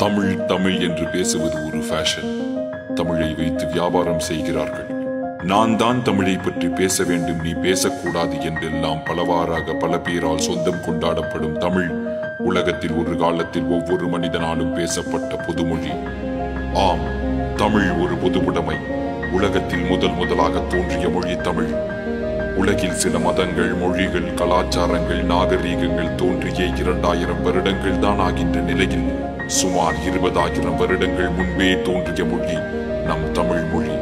தமிழ் தமிழ் என்று பேசுவது ஒரு ஃபேஷன். தமிழை வைத்து வியாபாரம் செய்கிறார்கள். நான் தான் தமிழை பற்றி பேச வேண்டும், நீ பேசக்கூடாது என்றெல்லாம் பலவாறாக பல பேரால் சொந்தம் கொண்டாடப்படும் தமிழ் உலகத்தில் ஒரு காலத்தில் ஒவ்வொரு மனிதனாலும் பேசப்பட்ட பொதுமொழி. ஆம், தமிழ் ஒரு பொதுவுடைமை. உலகத்தில் முதலாக தோன்றிய மொழி தமிழ். உலகில் சில மதங்கள், மொழிகள், கலாச்சாரங்கள், நாகரீகங்கள் தோன்றிய 2000 வருடங்கள் தான் ஆகின்ற நிலையில் சுமார் 20,000 வருடங்கள் முன்பே தோன்றிய மொழி நம் தமிழ் மொழி.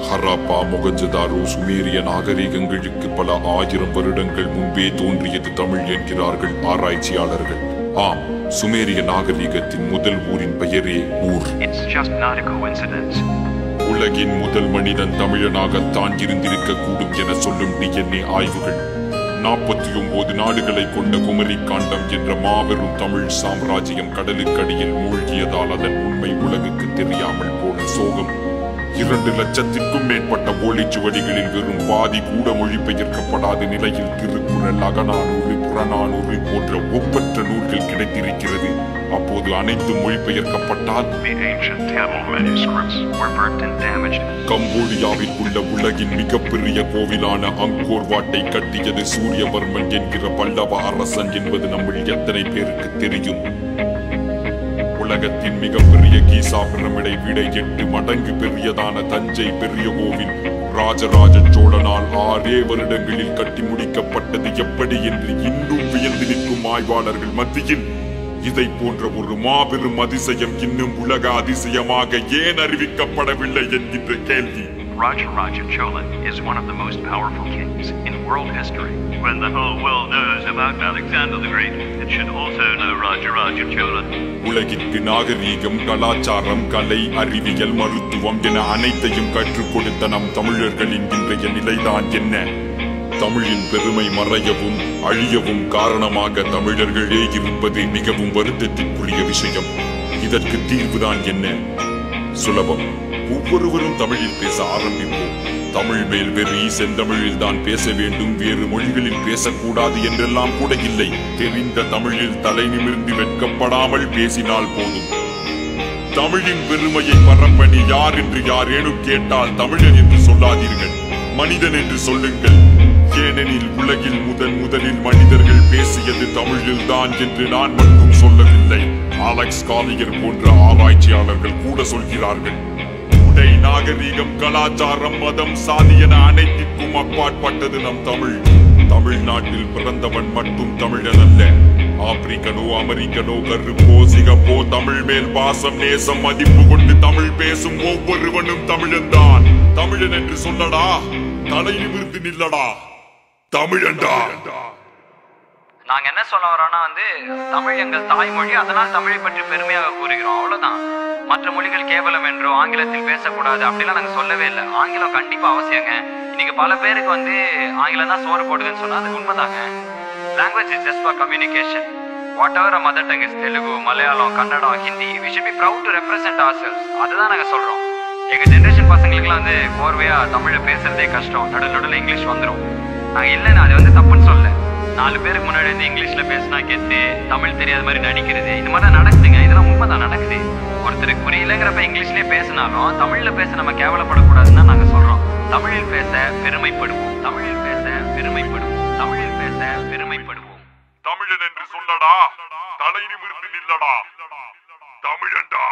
ஹராப்பா, மொகஞ்சதாரோ, சுமேரிய நாகரீகங்களுக்கு பல 1000 வருடங்கள் முன்பே தோன்றியது தமிழ் என்கிறார்கள் ஆராய்ச்சியாளர்கள். ஆம், சுமேரிய நாகரீகத்தின் முதல் ஊரின் பெயரே ஊர். உலகின் முதல் மனிதன் தமிழனாகத்தான் இருந்திருக்க கூடும் என சொல்லும் DNA ஆய்வுகள் 49 நாடுகளை கொண்ட குமரி காண்டம் என்ற மாபெரும் தமிழ் சாம்ராஜ்யம் கடலுக்கடியில் மூழ்கியதால் அதன் உண்மை உலகுக்கு தெரியாமல் போன சோகம். 2 லட்சத்திற்கும் மேற்பட்ட ஓலைச்சுவடிகளில் வெறும் பாதி கூட மொழிபெயர்க்கப்படாத நிலையில் திருக்குறள், அகநானூறு, புறநானூறு போன்ற ஒப்பற்ற நூல்கள் கிடைத்திருக்கிறது. அப்போது அனைத்து மொழிபெயர்க்கப்பட்டால் கம்போடியாவில் உள்ள உலகின் மிகப்பெரிய கோவிலான அங்கோர் வாட்டை கட்டியது சூரியவர்மன் என்கிற பல்லவ அரசன் என்பது நம்மில் எத்தனை பேருக்கு தெரியும்? உலகத்தின் மிகப்பெரிய கீசா பிரமிடை விட 8 மடங்கு பெரியதான தஞ்சை பெரிய கோவில் ராஜராஜ சோழனால் 6 வருடங்களில் கட்டி முடிக்கப்பட்டது எப்படி என்று இன்னும் வியந்து நிற்கும் ஆய்வாளர்கள் மத்தியில் இதை போன்ற ஒரு மாபெரும் அதிசயம் இன்னும் உலக அதிசயமாக ஏன் அறிவிக்கப்படவில்லை என்கின்ற கேள்வி. Rajaraja Chola is one of the most powerful kings in world history. When the whole world knows about Alexander the Great, it should also know Rajaraja Chola. உலகிற்கு நாகரீகம், கலாச்சாரம், கலை, அறிவியல், மருத்துவம் என அனைத்தையும் கற்றுக் கொடுத்த நம் தமிழர்களின் இன்றைய நிலைதான் என்ன? தமிழின் பெருமை மறையவும் அழியவும் காரணமாக தமிழர்களே இருப்பது மிகவும் வருத்தத்திற்குரிய விஷயம். இதற்கு தீர்வுதான் என்ன? சுலபம். ஒவ்வொருவரும் தமிழில் பேச ஆரம்பிப்போம். தமிழ் மேல் வெறி, செந்தமிழில் தான் பேச வேண்டும், வேறு மொழிகளில் பேசக்கூடாது என்றெல்லாம் கூட இல்லை. தெரிந்த தமிழில் தலை நிமிர்ந்து வெட்கப்படாமல் பேசினால் போதும். தமிழின் பெருமையை பரப்பணி யார் என்று யாரேனும் கேட்டால் தமிழன் என்று சொல்லாதீர்கள், மனிதன் என்று சொல்லுங்கள். ஏனெனில் உலகில் முதலில் மனிதர்கள் பேசியது தமிழில் தான் என்று நான் மட்டும் சொல்லவில்லை, அலெக்ஸ் காலியர் போன்ற ஆராய்ச்சியாளர்கள் கூட சொல்கிறார்கள். உடை, நாகரீகம், கலாச்சாரம், மதம், சாதி என அனைத்திற்கும் அப்பாற்பட்டது நம் தமிழ். தமிழ்நாட்டில் பிறந்தவன் மட்டும் தமிழன் அல்ல. ஆப்பிரிக்கனோ, அமெரிக்கனோ, கருப்போ, சிகப்போ, தமிழ் மேல் பாசம், நேசம், மதிப்பு கொண்டு தமிழ் பேசும் ஒவ்வொருவனும் தமிழன் தான். தமிழன் என்று சொல்லடா, தலை நிமிர்ந்து நில்லடா, தமிழன்டா. நாங்க என்ன சொல்ல வரோம்னா தமிழ் எங்கள் தாய்மொழி, அதனால் தமிழை பற்றி பெருமையாக கூறுகிறோம், அவ்வளவுதான். மற்ற மொழிகள் கேவலம் என்றோ ஆங்கிலத்தில் பேசக்கூடாது அப்படிலாம் நாங்க சொல்லவே இல்லை. ஆங்கிலம் கண்டிப்பா அவசியங்க. இன்னைக்கு பல பேருக்கு ஆங்கிலம் தான் சோறு போடுதுன்னு சொன்னா அது உண்மைதாங்க. Language is just for communication. Whatever our mother tongue is, Telugu, Malayalam, Kannada, Hindi, we should be proud to represent ourselves. அதுதான் நாங்க சொல்றோம். எங்க ஜெனரேஷன் பசங்களுக்குலாம் கோர்வையா தமிழை பேசுறதே கஷ்டம், நடுவில் இங்கிலீஷ் வந்துடும். நாங்க இல்லைன்னு அது தப்புன்னு சொல்ல. 4 பேருக்கு முன்னாடி இங்கிலீஷ்ல பேசினா கெத்து, தமிழ் தெரியாத மாதிரி நடிக்கிறது, இது மாதிரி தான் நடக்குதுங்க. இதெல்லாம் உண்மைதான் நடக்குது. ஒருத்தருக்கு புரியலங்கிறப்ப இங்கிலீஷ்லயே பேசினாலும் தமிழ்ல பேச நம்ம கேவலப்படக்கூடாதுன்னு நாங்க சொல்றோம். தமிழில் பேச பெருமைப்படுவோம், தமிழில் பேச பெருமைப்படுவோம், தமிழில் பேச பெருமைப்படுவோம். தமிழன் என்று சொல்லடா, தலை நிமிர்ந்து நில்லடா, தமிழன்டா.